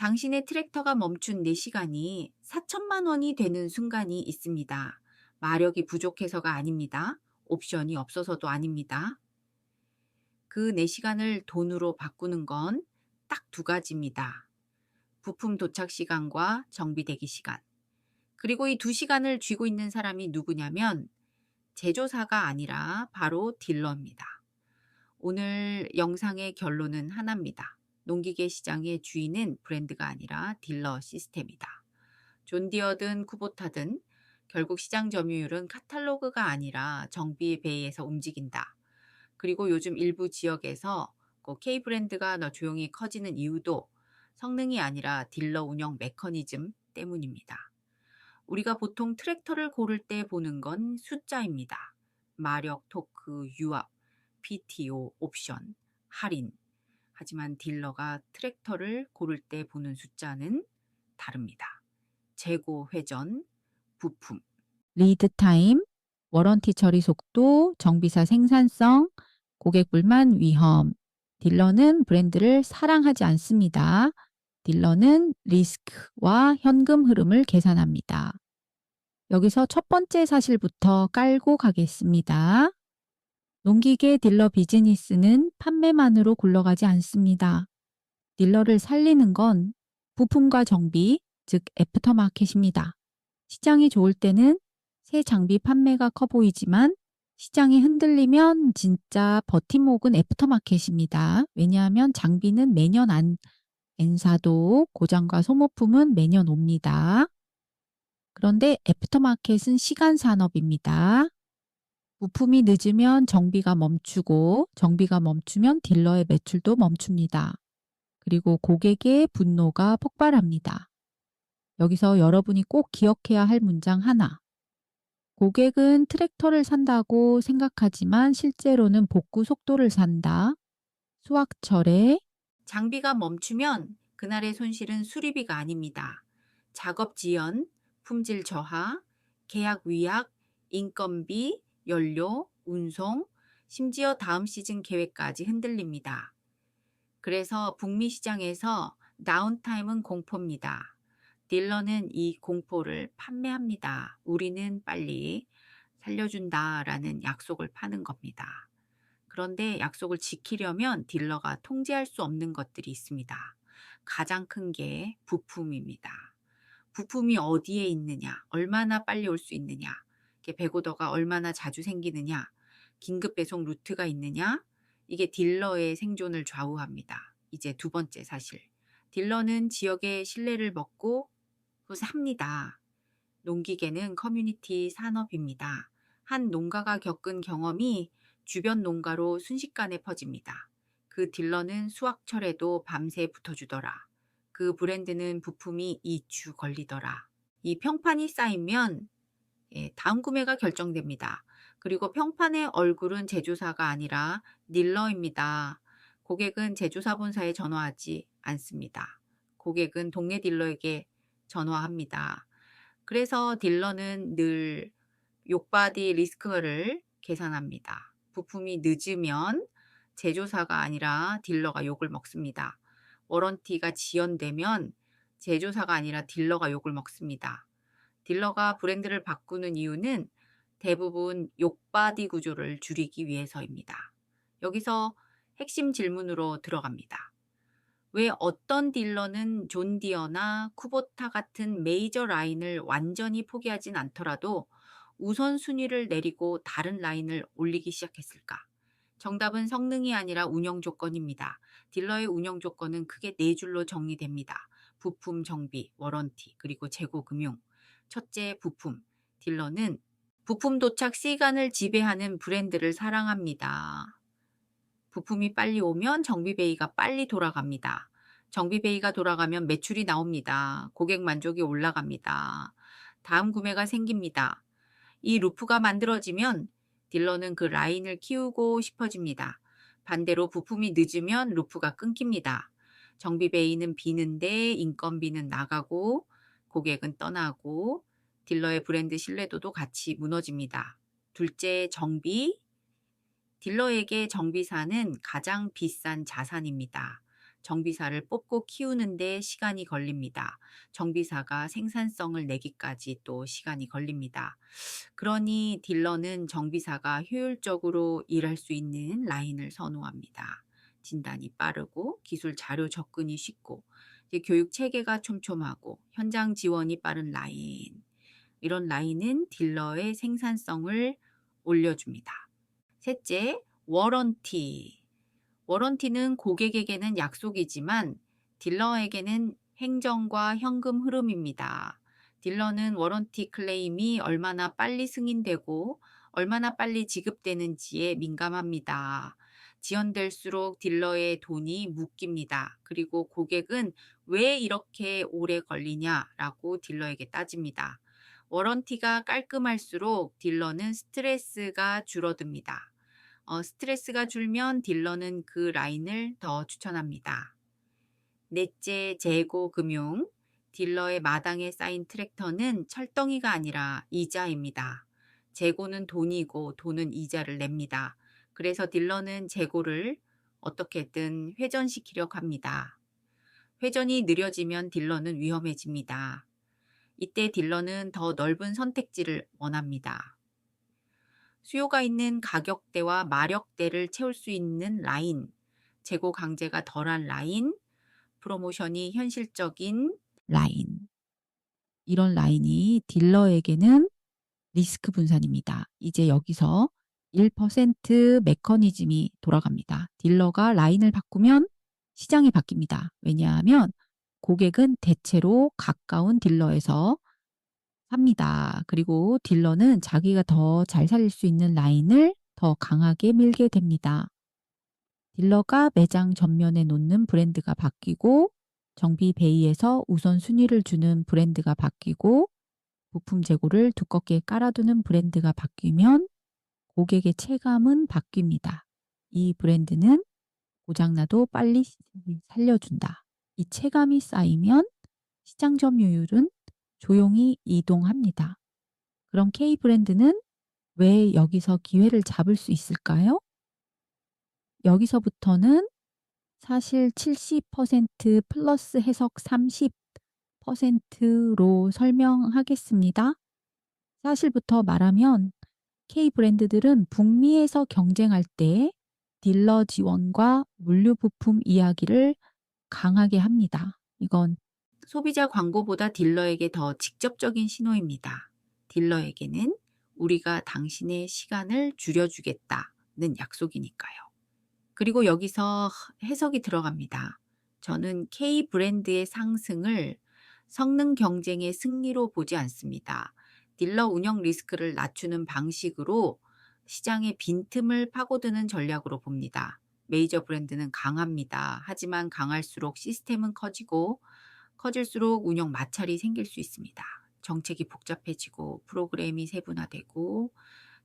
당신의 트랙터가 멈춘 4시간이 4천만 원이 되는 순간이 있습니다. 마력이 부족해서가 아닙니다. 옵션이 없어서도 아닙니다. 그 4시간을 돈으로 바꾸는 건 딱 두 가지입니다. 부품 도착 시간과 정비 대기 시간. 그리고 이 2시간을 쥐고 있는 사람이 누구냐면 제조사가 아니라 바로 딜러입니다. 오늘 영상의 결론은 하나입니다. 농기계 시장의 주인은 브랜드가 아니라 딜러 시스템이다. 존디어든 쿠보타든 결국 시장 점유율은 카탈로그가 아니라 정비 베이에서 움직인다. 그리고 요즘 일부 지역에서 K 브랜드가 조용히 커지는 이유도 성능이 아니라 딜러 운영 메커니즘 때문입니다. 우리가 보통 트랙터를 고를 때 보는 건 숫자입니다. 마력, 토크, 유압, PTO, 옵션, 할인. 하지만 딜러가 트랙터를 고를 때 보는 숫자는 다릅니다. 재고 회전, 부품, 리드 타임, 워런티 처리 속도, 정비사 생산성, 고객 불만 위험. 딜러는 브랜드를 사랑하지 않습니다. 딜러는 리스크와 현금 흐름을 계산합니다. 여기서 첫 번째 사실부터 깔고 가겠습니다. 농기계 딜러 비즈니스는 판매만으로 굴러가지 않습니다. 딜러를 살리는 건 부품과 정비, 즉 애프터마켓입니다. 시장이 좋을 때는 새 장비 판매가 커 보이지만 시장이 흔들리면 진짜 버팀목은 애프터마켓입니다. 왜냐하면 장비는 매년 안 엔사도 고장과 소모품은 매년 옵니다. 그런데 애프터마켓은 시간 산업입니다. 부품이 늦으면 정비가 멈추고 정비가 멈추면 딜러의 매출도 멈춥니다. 그리고 고객의 분노가 폭발합니다. 여기서 여러분이 꼭 기억해야 할 문장 하나. 고객은 트랙터를 산다고 생각하지만 실제로는 복구 속도를 산다. 수확철에 장비가 멈추면 그날의 손실은 수리비가 아닙니다. 작업 지연, 품질 저하, 계약 위약, 인건비, 연료, 운송, 심지어 다음 시즌 계획까지 흔들립니다. 그래서 북미 시장에서 다운타임은 공포입니다. 딜러는 이 공포를 판매합니다. 우리는 빨리 살려준다라는 약속을 파는 겁니다. 그런데 약속을 지키려면 딜러가 통제할 수 없는 것들이 있습니다. 가장 큰 게 부품입니다. 부품이 어디에 있느냐, 얼마나 빨리 올 수 있느냐, 백오더가 얼마나 자주 생기느냐, 긴급 배송 루트가 있느냐, 이게 딜러의 생존을 좌우합니다. 이제 두 번째 사실. 딜러는 지역의 신뢰를 먹고 삽니다. 농기계는 커뮤니티 산업입니다. 한 농가가 겪은 경험이 주변 농가로 순식간에 퍼집니다. 그 딜러는 수확철에도 밤새 붙어주더라. 그 브랜드는 부품이 2주 걸리더라. 이 평판이 쌓이면 다음 구매가 결정됩니다. 그리고 평판의 얼굴은 제조사가 아니라 딜러입니다. 고객은 제조사 본사에 전화하지 않습니다. 고객은 동네 딜러에게 전화합니다. 그래서 딜러는 늘 욕바디 리스크를 계산합니다. 부품이 늦으면 제조사가 아니라 딜러가 욕을 먹습니다. 워런티가 지연되면 제조사가 아니라 딜러가 욕을 먹습니다. 딜러가 브랜드를 바꾸는 이유는 대부분 욕바디 구조를 줄이기 위해서입니다. 여기서 핵심 질문으로 들어갑니다. 왜 어떤 딜러는 존디어나 쿠보타 같은 메이저 라인을 완전히 포기하진 않더라도 우선순위를 내리고 다른 라인을 올리기 시작했을까? 정답은 성능이 아니라 운영 조건입니다. 딜러의 운영 조건은 크게 4줄로 정리됩니다. 부품 정비, 워런티, 그리고 재고 금융. 첫째, 부품. 딜러는 부품 도착 시간을 지배하는 브랜드를 사랑합니다. 부품이 빨리 오면 정비 베이가 빨리 돌아갑니다. 정비 베이가 돌아가면 매출이 나옵니다. 고객 만족이 올라갑니다. 다음 구매가 생깁니다. 이 루프가 만들어지면 딜러는 그 라인을 키우고 싶어집니다. 반대로 부품이 늦으면 루프가 끊깁니다. 정비 베이는 비는데 인건비는 나가고 고객은 떠나고 딜러의 브랜드 신뢰도도 같이 무너집니다. 둘째, 정비. 딜러에게 정비사는 가장 비싼 자산입니다. 정비사를 뽑고 키우는데 시간이 걸립니다. 정비사가 생산성을 내기까지 또 시간이 걸립니다. 그러니 딜러는 정비사가 효율적으로 일할 수 있는 라인을 선호합니다. 진단이 빠르고 기술 자료 접근이 쉽고 이제 교육 체계가 촘촘하고 현장 지원이 빠른 라인. 이런 라인은 딜러의 생산성을 올려줍니다. 셋째, 워런티. 워런티는 고객에게는 약속이지만 딜러에게는 행정과 현금 흐름입니다. 딜러는 워런티 클레임이 얼마나 빨리 승인되고 얼마나 빨리 지급되는지에 민감합니다. 지연될수록 딜러의 돈이 묶입니다. 그리고 고객은 왜 이렇게 오래 걸리냐라고 딜러에게 따집니다. 워런티가 깔끔할수록 딜러는 스트레스가 줄어듭니다. 스트레스가 줄면 딜러는 그 라인을 더 추천합니다. 넷째, 재고 금융. 딜러의 마당에 쌓인 트랙터는 철덩이가 아니라 이자입니다. 재고는 돈이고 돈은 이자를 냅니다. 그래서 딜러는 재고를 어떻게든 회전시키려고 합니다. 회전이 느려지면 딜러는 위험해집니다. 이때 딜러는 더 넓은 선택지를 원합니다. 수요가 있는 가격대와 마력대를 채울 수 있는 라인, 재고 강제가 덜한 라인, 프로모션이 현실적인 라인. 이런 라인이 딜러에게는 리스크 분산입니다. 이제 여기서 1% 메커니즘이 돌아갑니다. 딜러가 라인을 바꾸면 시장이 바뀝니다. 왜냐하면 고객은 대체로 가까운 딜러에서 삽니다. 그리고 딜러는 자기가 더 잘 살릴 수 있는 라인을 더 강하게 밀게 됩니다. 딜러가 매장 전면에 놓는 브랜드가 바뀌고 정비 베이에서 우선순위를 주는 브랜드가 바뀌고 부품 재고를 두껍게 깔아두는 브랜드가 바뀌면 고객의 체감은 바뀝니다. 이 브랜드는 고장나도 빨리 살려준다. 이 체감이 쌓이면 시장 점유율은 조용히 이동합니다. 그럼 K 브랜드는 왜 여기서 기회를 잡을 수 있을까요? 여기서부터는 사실 70% 플러스 해석 30%로 설명하겠습니다. 사실부터 말하면 K 브랜드들은 북미에서 경쟁할 때 딜러 지원과 물류 부품 이야기를 강하게 합니다. 이건 소비자 광고보다 딜러에게 더 직접적인 신호입니다. 딜러에게는 우리가 당신의 시간을 줄여주겠다는 약속이니까요. 그리고 여기서 해석이 들어갑니다. 저는 K 브랜드의 상승을 성능 경쟁의 승리로 보지 않습니다. 딜러 운영 리스크를 낮추는 방식으로 시장의 빈틈을 파고드는 전략으로 봅니다. 메이저 브랜드는 강합니다. 하지만 강할수록 시스템은 커지고 커질수록 운영 마찰이 생길 수 있습니다. 정책이 복잡해지고 프로그램이 세분화되고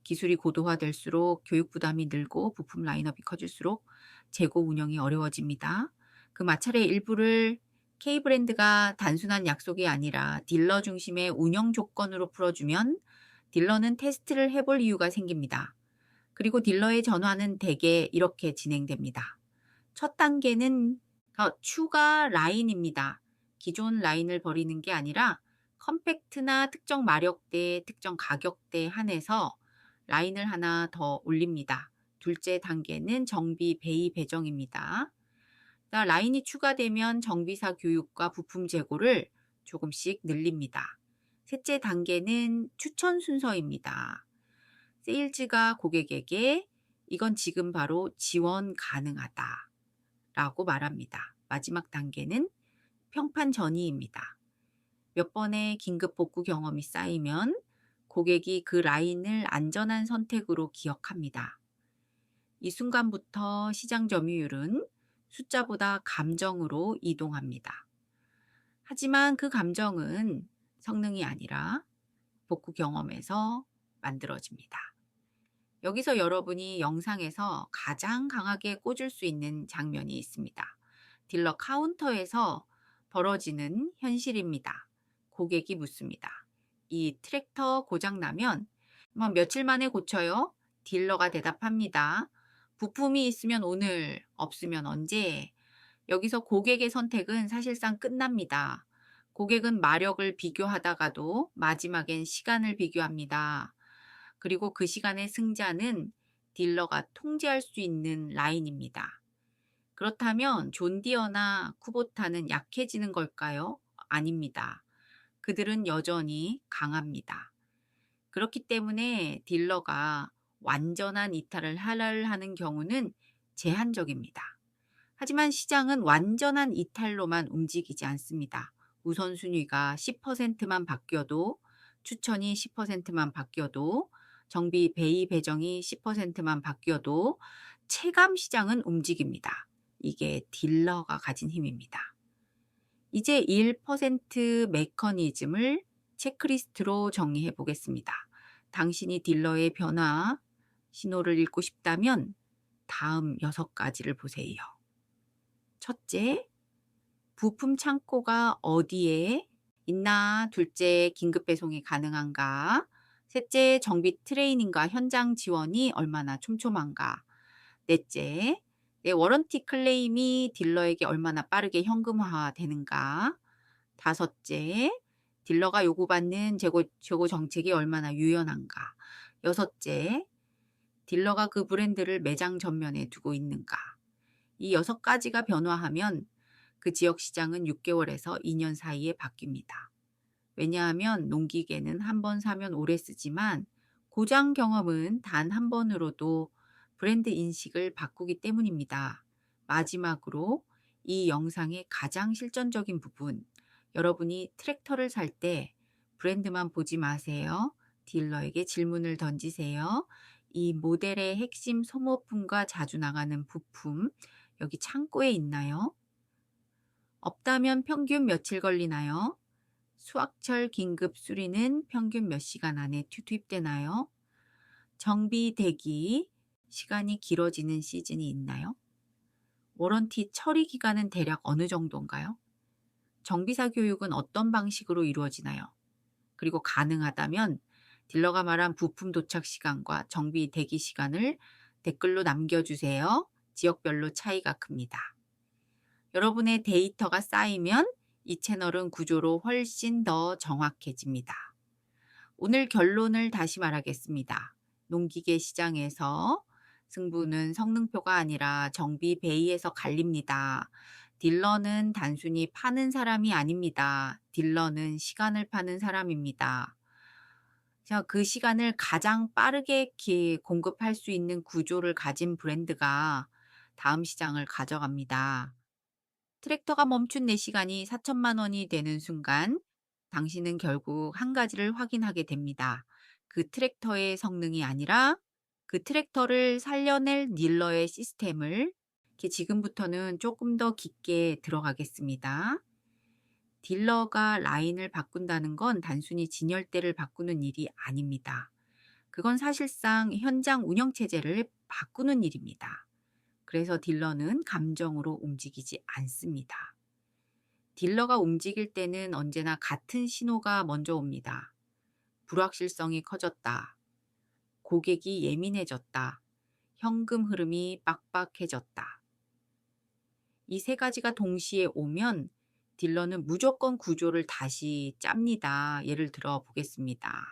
기술이 고도화될수록 교육 부담이 늘고 부품 라인업이 커질수록 재고 운영이 어려워집니다. 그 마찰의 일부를 K 브랜드가 단순한 약속이 아니라 딜러 중심의 운영 조건으로 풀어주면 딜러는 테스트를 해볼 이유가 생깁니다. 그리고 딜러의 전환은 대개 이렇게 진행됩니다. 첫 단계는 추가 라인입니다. 기존 라인을 버리는 게 아니라 컴팩트나 특정 마력대, 특정 가격대에 한해서 라인을 하나 더 올립니다. 둘째 단계는 정비 베이 배정입니다. 라인이 추가되면 정비사 교육과 부품 재고를 조금씩 늘립니다. 셋째 단계는 추천 순서입니다. 세일즈가 고객에게 이건 지금 바로 지원 가능하다 라고 말합니다. 마지막 단계는 평판 전이입니다. 몇 번의 긴급 복구 경험이 쌓이면 고객이 그 라인을 안전한 선택으로 기억합니다. 이 순간부터 시장 점유율은 숫자보다 감정으로 이동합니다. 하지만 그 감정은 성능이 아니라 복구 경험에서 만들어집니다. 여기서 여러분이 영상에서 가장 강하게 꽂을 수 있는 장면이 있습니다. 딜러 카운터에서 벌어지는 현실입니다. 고객이 묻습니다. 이 트랙터 고장나면 며칠 만에 고쳐요? 딜러가 대답합니다. 부품이 있으면 오늘, 없으면 언제? 여기서 고객의 선택은 사실상 끝납니다. 고객은 마력을 비교하다가도 마지막엔 시간을 비교합니다. 그리고 그 시간의 승자는 딜러가 통제할 수 있는 라인입니다. 그렇다면 존 디어나 쿠보타는 약해지는 걸까요? 아닙니다. 그들은 여전히 강합니다. 그렇기 때문에 딜러가 완전한 이탈을 하는 경우는 제한적입니다. 하지만 시장은 완전한 이탈로만 움직이지 않습니다. 우선순위가 10%만 바뀌어도, 추천이 10%만 바뀌어도, 정비 배의 배정이 10%만 바뀌어도 체감 시장은 움직입니다. 이게 딜러가 가진 힘입니다. 이제 1% 메커니즘을 체크리스트로 정리해 보겠습니다. 당신이 딜러의 변화 신호를 읽고 싶다면 다음 6가지를 보세요. 첫째, 부품 창고가 어디에 있나? 둘째, 긴급 배송이 가능한가? 셋째, 정비 트레이닝과 현장 지원이 얼마나 촘촘한가? 넷째, 내 워런티 클레임이 딜러에게 얼마나 빠르게 현금화 되는가? 다섯째, 딜러가 요구받는 재고 정책이 얼마나 유연한가? 여섯째, 딜러가 그 브랜드를 매장 전면에 두고 있는가? 이 6가지가 변화하면 그 지역 시장은 6개월에서 2년 사이에 바뀝니다. 왜냐하면 농기계는 한 번 사면 오래 쓰지만 고장 경험은 단 한 번으로도 브랜드 인식을 바꾸기 때문입니다. 마지막으로 이 영상의 가장 실전적인 부분, 여러분이 트랙터를 살 때 브랜드만 보지 마세요. 딜러에게 질문을 던지세요. 이 모델의 핵심 소모품과 자주 나가는 부품, 여기 창고에 있나요? 없다면 평균 며칠 걸리나요? 수확철 긴급 수리는 평균 몇 시간 안에 투입되나요? 정비 대기 시간이 길어지는 시즌이 있나요? 워런티 처리 기간은 대략 어느 정도인가요? 정비사 교육은 어떤 방식으로 이루어지나요? 그리고 가능하다면 딜러가 말한 부품 도착 시간과 정비 대기 시간을 댓글로 남겨주세요. 지역별로 차이가 큽니다. 여러분의 데이터가 쌓이면 이 채널은 구조로 훨씬 더 정확해집니다. 오늘 결론을 다시 말하겠습니다. 농기계 시장에서 승부는 성능표가 아니라 정비 베이에서 갈립니다. 딜러는 단순히 파는 사람이 아닙니다. 딜러는 시간을 파는 사람입니다. 자, 그 시간을 가장 빠르게 공급할 수 있는 구조를 가진 브랜드가 다음 시장을 가져갑니다. 트랙터가 멈춘 내 시간이 4천만 원이 되는 순간 당신은 결국 한 가지를 확인하게 됩니다. 그 트랙터의 성능이 아니라 그 트랙터를 살려낼 딜러의 시스템을 지금부터는 조금 더 깊게 들어가겠습니다. 딜러가 라인을 바꾼다는 건 단순히 진열대를 바꾸는 일이 아닙니다. 그건 사실상 현장 운영체제를 바꾸는 일입니다. 그래서 딜러는 감정으로 움직이지 않습니다. 딜러가 움직일 때는 언제나 같은 신호가 먼저 옵니다. 불확실성이 커졌다. 고객이 예민해졌다. 현금 흐름이 빡빡해졌다. 이 3가지가 동시에 오면 딜러는 무조건 구조를 다시 짭니다. 예를 들어 보겠습니다.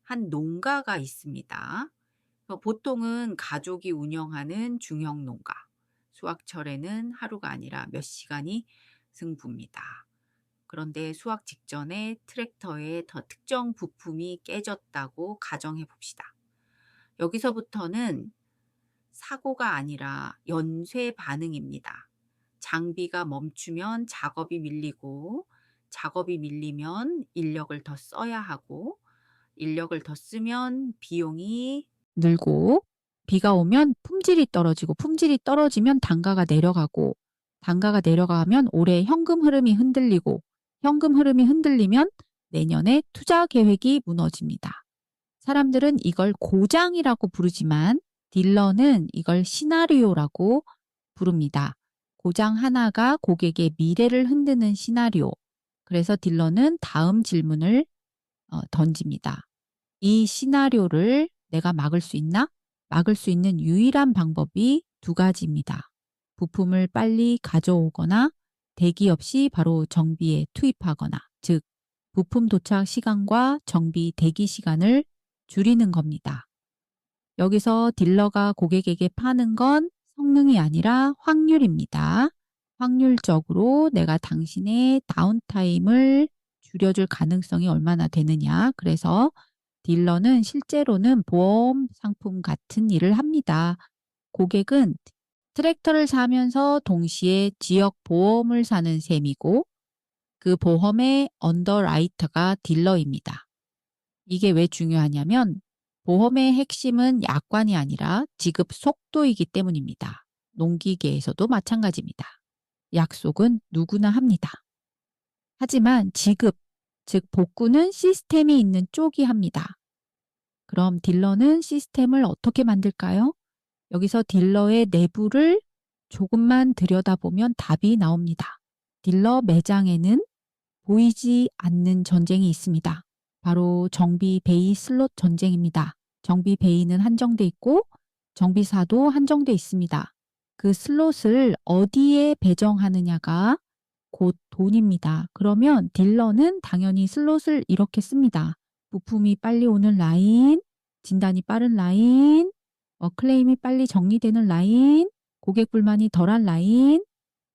한 농가가 있습니다. 보통은 가족이 운영하는 중형 농가. 수확철에는 하루가 아니라 몇 시간이 승부입니다. 그런데 수확 직전에 트랙터의 더 특정 부품이 깨졌다고 가정해 봅시다. 여기서부터는 사고가 아니라 연쇄 반응입니다. 장비가 멈추면 작업이 밀리고, 작업이 밀리면 인력을 더 써야 하고, 인력을 더 쓰면 비용이 늘고, 비가 오면 품질이 떨어지고, 품질이 떨어지면 단가가 내려가고, 단가가 내려가면 올해 현금 흐름이 흔들리고, 현금 흐름이 흔들리면 내년에 투자 계획이 무너집니다. 사람들은 이걸 고장이라고 부르지만 딜러는 이걸 시나리오라고 부릅니다. 고장 하나가 고객의 미래를 흔드는 시나리오. 그래서 딜러는 다음 질문을 던집니다. 이 시나리오를 내가 막을 수 있나? 막을 수 있는 유일한 방법이 2가지입니다. 부품을 빨리 가져오거나 대기 없이 바로 정비에 투입하거나, 즉 부품 도착 시간과 정비 대기 시간을 줄이는 겁니다. 여기서 딜러가 고객에게 파는 건 성능이 아니라 확률입니다. 확률적으로 내가 당신의 다운타임을 줄여줄 가능성이 얼마나 되느냐. 그래서 딜러는 실제로는 보험 상품 같은 일을 합니다. 고객은 트랙터를 사면서 동시에 지역 보험을 사는 셈이고, 그 보험의 언더라이터가 딜러입니다. 이게 왜 중요하냐면 보험의 핵심은 약관이 아니라 지급 속도이기 때문입니다. 농기계에서도 마찬가지입니다. 약속은 누구나 합니다. 하지만 지급, 즉 복구는 시스템이 있는 쪽이 합니다. 그럼 딜러는 시스템을 어떻게 만들까요? 여기서 딜러의 내부를 조금만 들여다보면 답이 나옵니다. 딜러 매장에는 보이지 않는 전쟁이 있습니다. 바로 정비 베이 슬롯 전쟁입니다. 정비 베이는 한정돼 있고 정비사도 한정돼 있습니다. 그 슬롯을 어디에 배정하느냐가 곧 돈입니다. 그러면 딜러는 당연히 슬롯을 이렇게 씁니다. 부품이 빨리 오는 라인, 진단이 빠른 라인, 클레임이 빨리 정리되는 라인, 고객 불만이 덜한 라인,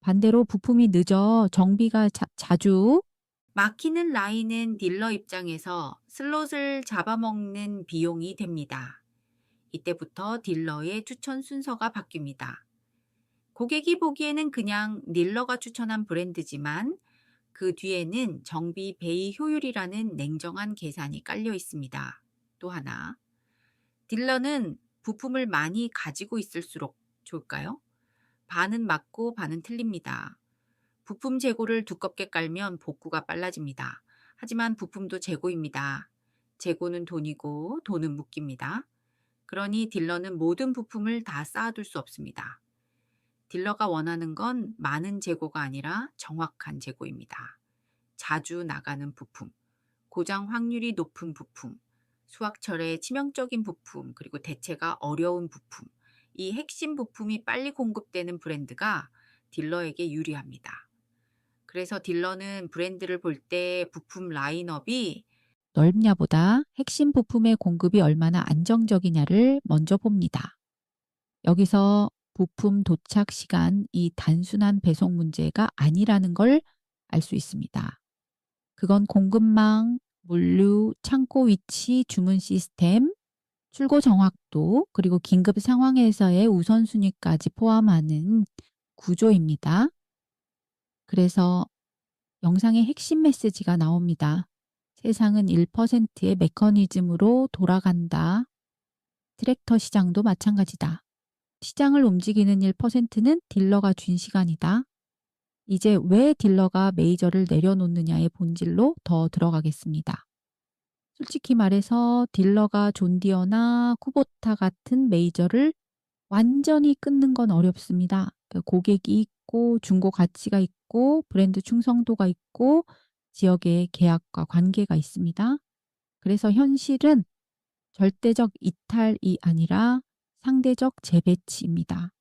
반대로 부품이 늦어 정비가 자주 막히는 라인은 딜러 입장에서 슬롯을 잡아먹는 비용이 됩니다. 이때부터 딜러의 추천 순서가 바뀝니다. 고객이 보기에는 그냥 딜러가 추천한 브랜드지만 그 뒤에는 정비 베이 효율이라는 냉정한 계산이 깔려 있습니다. 또 하나, 딜러는 부품을 많이 가지고 있을수록 좋을까요? 반은 맞고 반은 틀립니다. 부품 재고를 두껍게 깔면 복구가 빨라집니다. 하지만 부품도 재고입니다. 재고는 돈이고 돈은 묶입니다. 그러니 딜러는 모든 부품을 다 쌓아둘 수 없습니다. 딜러가 원하는 건 많은 재고가 아니라 정확한 재고입니다. 자주 나가는 부품, 고장 확률이 높은 부품, 수확철에 치명적인 부품, 그리고 대체가 어려운 부품, 이 핵심 부품이 빨리 공급되는 브랜드가 딜러에게 유리합니다. 그래서 딜러는 브랜드를 볼 때 부품 라인업이 넓냐보다 핵심 부품의 공급이 얼마나 안정적이냐를 먼저 봅니다. 여기서 부품 도착 시간이 단순한 배송 문제가 아니라는 걸 알 수 있습니다. 그건 공급망, 물류, 창고 위치, 주문 시스템, 출고 정확도, 그리고 긴급 상황에서의 우선순위까지 포함하는 구조입니다. 그래서 영상의 핵심 메시지가 나옵니다. 세상은 1%의 메커니즘으로 돌아간다. 트랙터 시장도 마찬가지다. 시장을 움직이는 1%는 딜러가 준 시간이다. 이제 왜 딜러가 메이저를 내려놓느냐의 본질로 더 들어가겠습니다. 솔직히 말해서 딜러가 존디어나 쿠보타 같은 메이저를 완전히 끊는 건 어렵습니다. 고객이 있고 중고 가치가 있고 브랜드 충성도가 있고 지역의 계약과 관계가 있습니다. 그래서 현실은 절대적 이탈이 아니라 상대적 재배치입니다.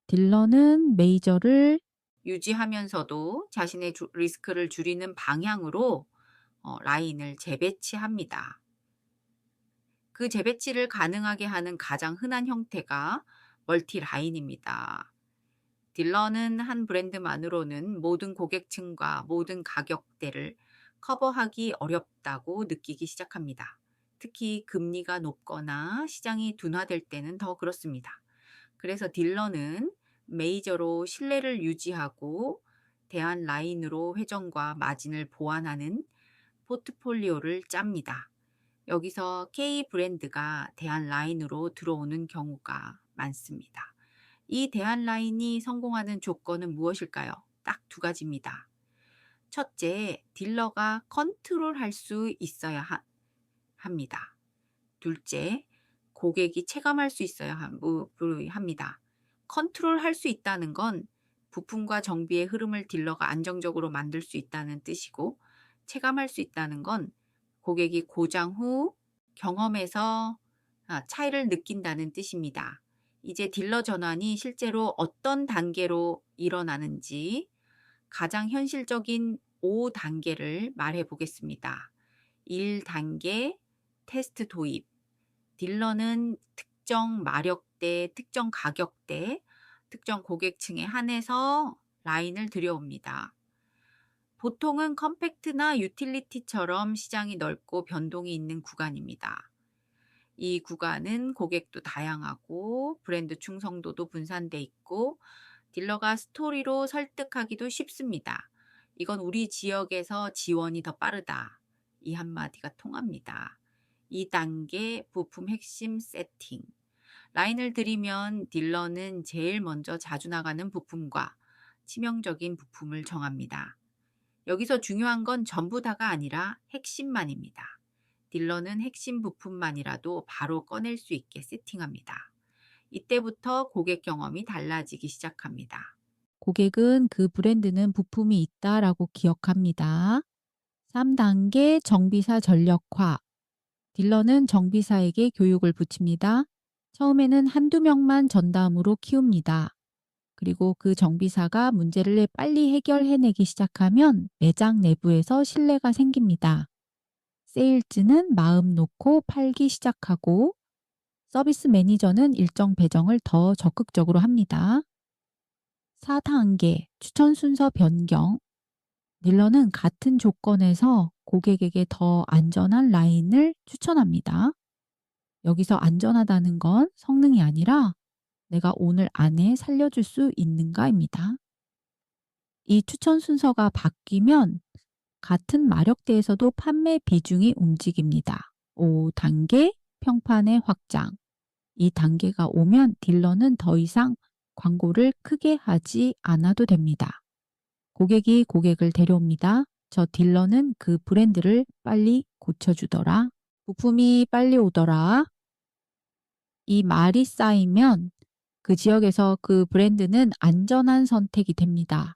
딜러는 메이저를 유지하면서도 자신의 리스크를 줄이는 방향으로 라인을 재배치합니다. 그 재배치를 가능하게 하는 가장 흔한 형태가 멀티 라인입니다. 딜러는 한 브랜드만으로는 모든 고객층과 모든 가격대를 커버하기 어렵다고 느끼기 시작합니다. 특히 금리가 높거나 시장이 둔화될 때는 더 그렇습니다. 그래서 딜러는 메이저로 신뢰를 유지하고 대안 라인으로 회전과 마진을 보완하는 포트폴리오를 짭니다. 여기서 K 브랜드가 대안 라인으로 들어오는 경우가 많습니다. 이 대안 라인이 성공하는 조건은 무엇일까요? 딱 두 가지입니다. 첫째, 딜러가 컨트롤할 수 있어야 합니다. 둘째, 고객이 체감할 수 있어야 합니다. 컨트롤할 수 있다는 건 부품과 정비의 흐름을 딜러가 안정적으로 만들 수 있다는 뜻이고, 체감할 수 있다는 건 고객이 고장 후 경험에서 차이를 느낀다는 뜻입니다. 이제 딜러 전환이 실제로 어떤 단계로 일어나는지 가장 현실적인 5단계를 말해 보겠습니다. 1단계 테스트 도입. 딜러는 특정 마력대, 특정 가격대, 특정 고객층에 한해서 라인을 들여옵니다. 보통은 컴팩트나 유틸리티처럼 시장이 넓고 변동이 있는 구간입니다. 이 구간은 고객도 다양하고 브랜드 충성도도 분산돼 있고 딜러가 스토리로 설득하기도 쉽습니다. 이건 우리 지역에서 지원이 더 빠르다. 이 한마디가 통합니다. 2단계 부품 핵심 세팅. 라인을 들이면 딜러는 제일 먼저 자주 나가는 부품과 치명적인 부품을 정합니다. 여기서 중요한 건 전부 다가 아니라 핵심만입니다. 딜러는 핵심 부품만이라도 바로 꺼낼 수 있게 세팅합니다. 이때부터 고객 경험이 달라지기 시작합니다. 고객은 그 브랜드는 부품이 있다라고 기억합니다. 3단계 정비사 전력화. 딜러는 정비사에게 교육을 붙입니다. 처음에는 한두 명만 전담으로 키웁니다. 그리고 그 정비사가 문제를 빨리 해결해내기 시작하면 매장 내부에서 신뢰가 생깁니다. 세일즈는 마음 놓고 팔기 시작하고 서비스 매니저는 일정 배정을 더 적극적으로 합니다. 4단계 추천 순서 변경. 딜러는 같은 조건에서 고객에게 더 안전한 라인을 추천합니다. 여기서 안전하다는 건 성능이 아니라 내가 오늘 안에 살려줄 수 있는가입니다. 이 추천 순서가 바뀌면 같은 마력대에서도 판매 비중이 움직입니다. 5단계 평판의 확장. 이 단계가 오면 딜러는 더 이상 광고를 크게 하지 않아도 됩니다. 고객이 고객을 데려옵니다. 저 딜러는 그 브랜드를 빨리 고쳐주더라. 부품이 빨리 오더라. 이 말이 쌓이면 그 지역에서 그 브랜드는 안전한 선택이 됩니다.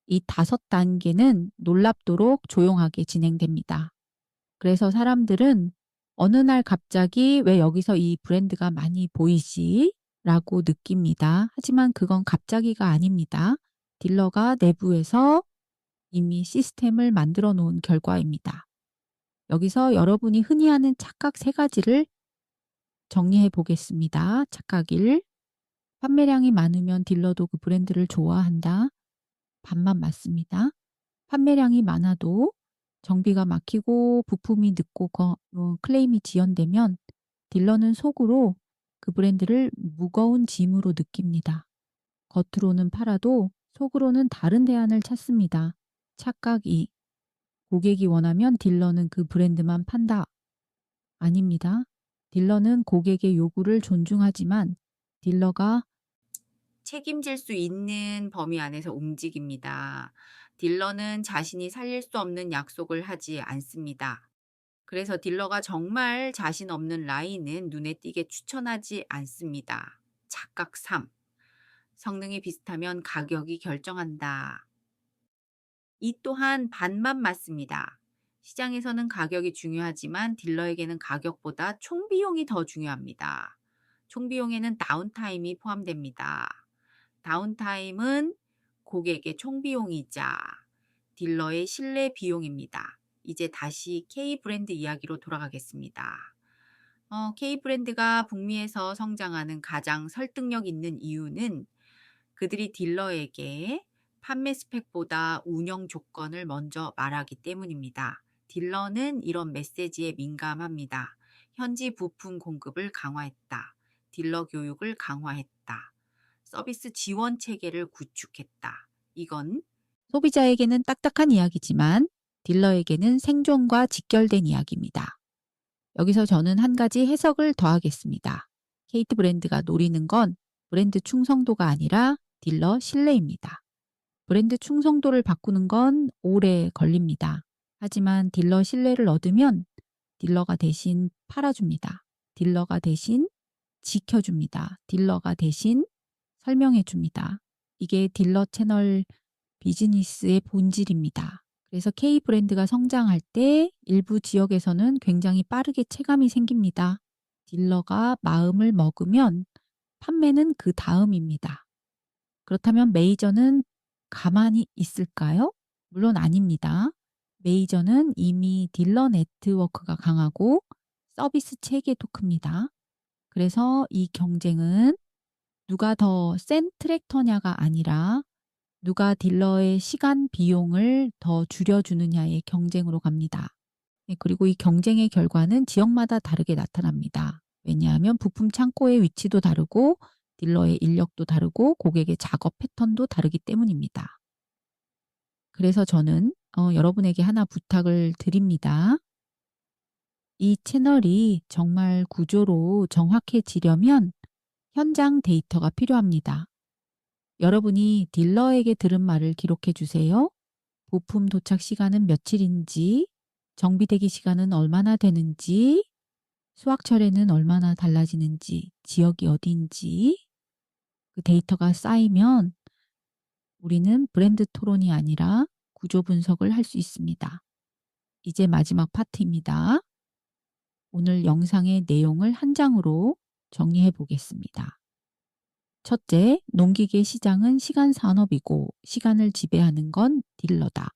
이 5단계는 놀랍도록 조용하게 진행됩니다. 그래서 사람들은 어느 날 갑자기 왜 여기서 이 브랜드가 많이 보이지? 라고 느낍니다. 하지만 그건 갑자기가 아닙니다. 딜러가 내부에서 이미 시스템을 만들어 놓은 결과입니다. 여기서 여러분이 흔히 하는 착각 3가지를 정리해 보겠습니다. 착각 1. 판매량이 많으면 딜러도 그 브랜드를 좋아한다. 반만 맞습니다. 판매량이 많아도 정비가 막히고 부품이 늦고 클레임이 지연되면 딜러는 속으로 그 브랜드를 무거운 짐으로 느낍니다. 겉으로는 팔아도 속으로는 다른 대안을 찾습니다. 착각 2. 고객이 원하면 딜러는 그 브랜드만 판다. 아닙니다. 딜러는 고객의 요구를 존중하지만 딜러가 책임질 수 있는 범위 안에서 움직입니다. 딜러는 자신이 살릴 수 없는 약속을 하지 않습니다. 그래서 딜러가 정말 자신 없는 라인은 눈에 띄게 추천하지 않습니다. 착각 3. 성능이 비슷하면 가격이 결정한다. 이 또한 반만 맞습니다. 시장에서는 가격이 중요하지만 딜러에게는 가격보다 총비용이 더 중요합니다. 총비용에는 다운타임이 포함됩니다. 다운타임은 고객의 총비용이자 딜러의 신뢰 비용입니다. 이제 다시 K브랜드 이야기로 돌아가겠습니다. K브랜드가 북미에서 성장하는 가장 설득력 있는 이유는 그들이 딜러에게 판매 스펙보다 운영 조건을 먼저 말하기 때문입니다. 딜러는 이런 메시지에 민감합니다. 현지 부품 공급을 강화했다. 딜러 교육을 강화했다. 서비스 지원 체계를 구축했다. 이건 소비자에게는 딱딱한 이야기지만 딜러에게는 생존과 직결된 이야기입니다. 여기서 저는 한 가지 해석을 더하겠습니다. 케이트 브랜드가 노리는 건 브랜드 충성도가 아니라 딜러 신뢰입니다. 브랜드 충성도를 바꾸는 건 오래 걸립니다. 하지만 딜러 신뢰를 얻으면 딜러가 대신 팔아줍니다. 딜러가 대신 지켜줍니다. 딜러가 대신 설명해줍니다. 이게 딜러 채널 비즈니스의 본질입니다. 그래서 K 브랜드가 성장할 때 일부 지역에서는 굉장히 빠르게 체감이 생깁니다. 딜러가 마음을 먹으면 판매는 그 다음입니다. 그렇다면 메이저는 가만히 있을까요? 물론 아닙니다. 메이저는 이미 딜러 네트워크가 강하고 서비스 체계도 큽니다. 그래서 이 경쟁은 누가 더 센 트랙터냐가 아니라 누가 딜러의 시간 비용을 더 줄여주느냐의 경쟁으로 갑니다. 그리고 이 경쟁의 결과는 지역마다 다르게 나타납니다. 왜냐하면 부품 창고의 위치도 다르고 딜러의 인력도 다르고 고객의 작업 패턴도 다르기 때문입니다. 그래서 저는 여러분에게 하나 부탁을 드립니다. 이 채널이 정말 구조로 정확해지려면 현장 데이터가 필요합니다. 여러분이 딜러에게 들은 말을 기록해 주세요. 부품 도착 시간은 며칠인지, 정비 대기 시간은 얼마나 되는지, 수확철에는 얼마나 달라지는지, 지역이 어디인지 그 데이터가 쌓이면 우리는 브랜드 토론이 아니라 구조 분석을 할 수 있습니다. 이제 마지막 파트입니다. 오늘 영상의 내용을 한 장으로 정리해 보겠습니다. 첫째, 농기계 시장은 시간 산업이고 시간을 지배하는 건 딜러다.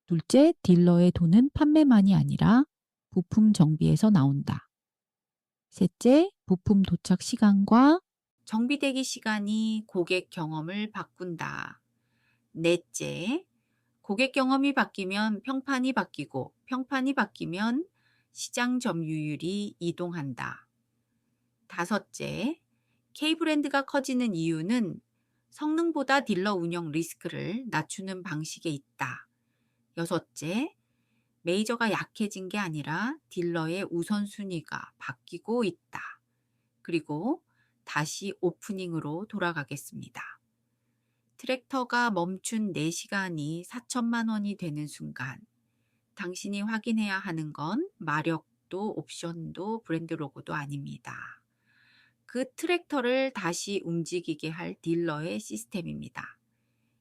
둘째, 딜러의 돈은 판매만이 아니라 부품 정비에서 나온다. 셋째, 부품 도착 시간과 정비 대기 시간이 고객 경험을 바꾼다. 넷째, 고객 경험이 바뀌면 평판이 바뀌고 평판이 바뀌면 시장 점유율이 이동한다. 다섯째, K브랜드가 커지는 이유는 성능보다 딜러 운영 리스크를 낮추는 방식에 있다. 여섯째, 메이저가 약해진 게 아니라 딜러의 우선순위가 바뀌고 있다. 그리고 다시 오프닝으로 돌아가겠습니다. 트랙터가 멈춘 4시간이 4천만 원이 되는 순간 당신이 확인해야 하는 건 마력도 옵션도 브랜드 로고도 아닙니다. 그 트랙터를 다시 움직이게 할 딜러의 시스템입니다.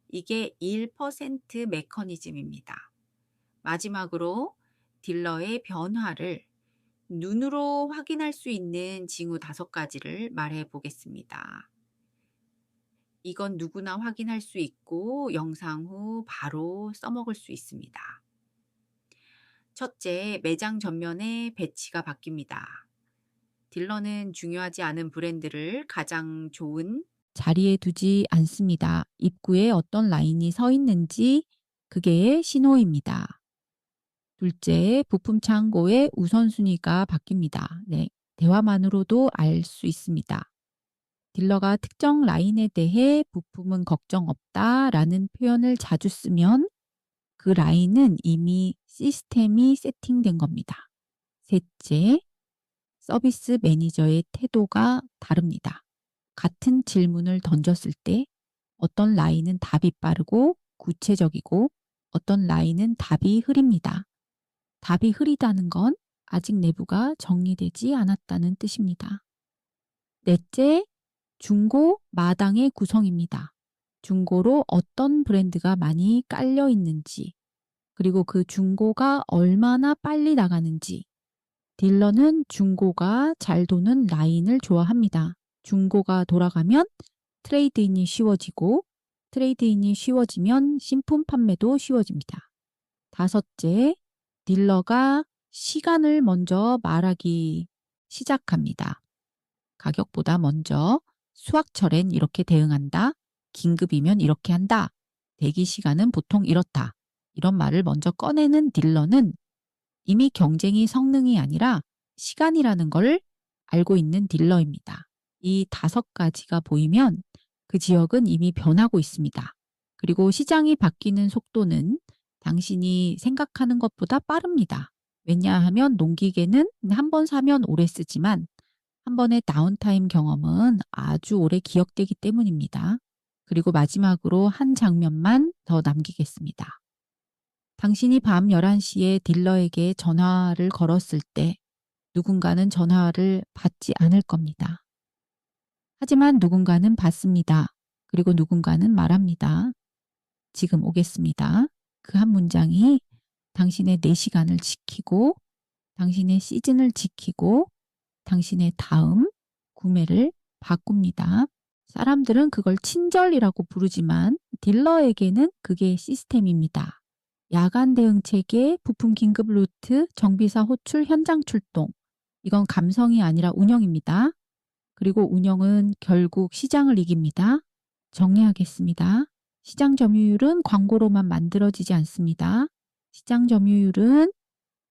이게 1% 메커니즘입니다. 마지막으로 딜러의 변화를 눈으로 확인할 수 있는 징후 5가지를 말해 보겠습니다. 이건 누구나 확인할 수 있고 영상 후 바로 써먹을 수 있습니다. 첫째, 매장 전면의 배치가 바뀝니다. 딜러는 중요하지 않은 브랜드를 가장 좋은 자리에 두지 않습니다. 입구에 어떤 라인이 서 있는지 그게 신호입니다. 둘째, 부품 창고의 우선순위가 바뀝니다. 네, 대화만으로도 알 수 있습니다. 딜러가 특정 라인에 대해 부품은 걱정 없다라는 표현을 자주 쓰면 그 라인은 이미 시스템이 세팅된 겁니다. 셋째, 서비스 매니저의 태도가 다릅니다. 같은 질문을 던졌을 때 어떤 라인은 답이 빠르고 구체적이고 어떤 라인은 답이 흐립니다. 답이 흐리다는 건 아직 내부가 정리되지 않았다는 뜻입니다. 넷째, 중고 마당의 구성입니다. 중고로 어떤 브랜드가 많이 깔려 있는지, 그리고 그 중고가 얼마나 빨리 나가는지. 딜러는 중고가 잘 도는 라인을 좋아합니다. 중고가 돌아가면 트레이드인이 쉬워지고 트레이드인이 쉬워지면 신품 판매도 쉬워집니다. 다섯째, 딜러가 시간을 먼저 말하기 시작합니다. 가격보다 먼저 수확철엔 이렇게 대응한다. 긴급이면 이렇게 한다. 대기 시간은 보통 이렇다. 이런 말을 먼저 꺼내는 딜러는 이미 경쟁이 성능이 아니라 시간이라는 걸 알고 있는 딜러입니다. 이 5가지가 보이면 그 지역은 이미 변하고 있습니다. 그리고 시장이 바뀌는 속도는 당신이 생각하는 것보다 빠릅니다. 왜냐하면 농기계는 한 번 사면 오래 쓰지만 한 번의 다운타임 경험은 아주 오래 기억되기 때문입니다. 그리고 마지막으로 한 장면만 더 남기겠습니다. 당신이 밤 11시에 딜러에게 전화를 걸었을 때 누군가는 전화를 받지 않을 겁니다. 하지만 누군가는 받습니다. 그리고 누군가는 말합니다. 지금 오겠습니다. 그 한 문장이 당신의 4시간을 지키고 당신의 시즌을 지키고 당신의 다음 구매를 바꿉니다. 사람들은 그걸 친절이라고 부르지만 딜러에게는 그게 시스템입니다. 야간 대응 체계, 부품 긴급 루트, 정비사 호출, 현장 출동. 이건 감성이 아니라 운영입니다. 그리고 운영은 결국 시장을 이깁니다. 정리하겠습니다. 시장 점유율은 광고로만 만들어지지 않습니다. 시장 점유율은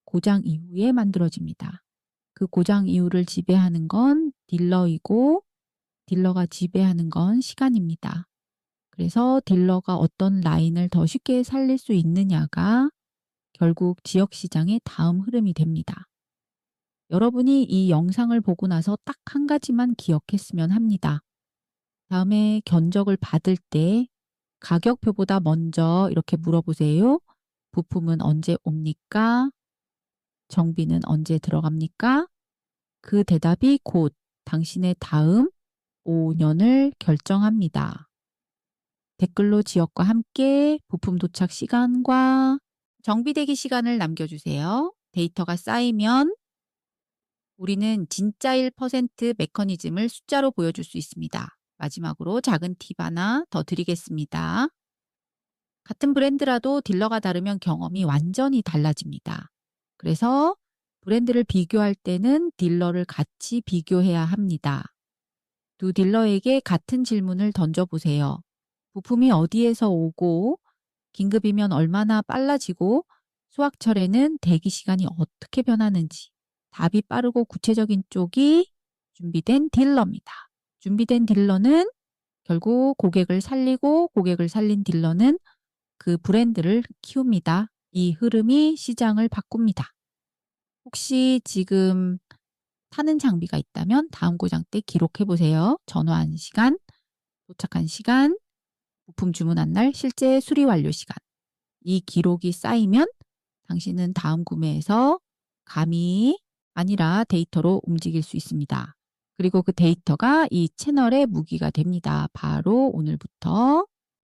고장 이후에 만들어집니다. 그 고장 이후를 지배하는 건 딜러이고 딜러가 지배하는 건 시간입니다. 그래서 딜러가 어떤 라인을 더 쉽게 살릴 수 있느냐가 결국 지역시장의 다음 흐름이 됩니다. 여러분이 이 영상을 보고 나서 딱 한 가지만 기억했으면 합니다. 다음에 견적을 받을 때 가격표보다 먼저 이렇게 물어보세요. 부품은 언제 옵니까? 정비는 언제 들어갑니까? 그 대답이 곧 당신의 다음 5년을 결정합니다. 댓글로 지역과 함께 부품 도착 시간과 정비대기 시간을 남겨주세요. 데이터가 쌓이면 우리는 진짜 1% 메커니즘을 숫자로 보여줄 수 있습니다. 마지막으로 작은 팁 하나 더 드리겠습니다. 같은 브랜드라도 딜러가 다르면 경험이 완전히 달라집니다. 그래서 브랜드를 비교할 때는 딜러를 같이 비교해야 합니다. 두 딜러에게 같은 질문을 던져보세요. 부품이 어디에서 오고 긴급이면 얼마나 빨라지고 수확철에는 대기 시간이 어떻게 변하는지 답이 빠르고 구체적인 쪽이 준비된 딜러입니다. 준비된 딜러는 결국 고객을 살리고 고객을 살린 딜러는 그 브랜드를 키웁니다. 이 흐름이 시장을 바꿉니다. 혹시 지금 타는 장비가 있다면 다음 고장 때 기록해 보세요. 전화한 시간, 도착한 시간, 부품 주문한 날, 실제 수리 완료 시간. 이 기록이 쌓이면 당신은 다음 구매에서 감이 아니라 데이터로 움직일 수 있습니다. 그리고 그 데이터가 이 채널의 무기가 됩니다. 바로 오늘부터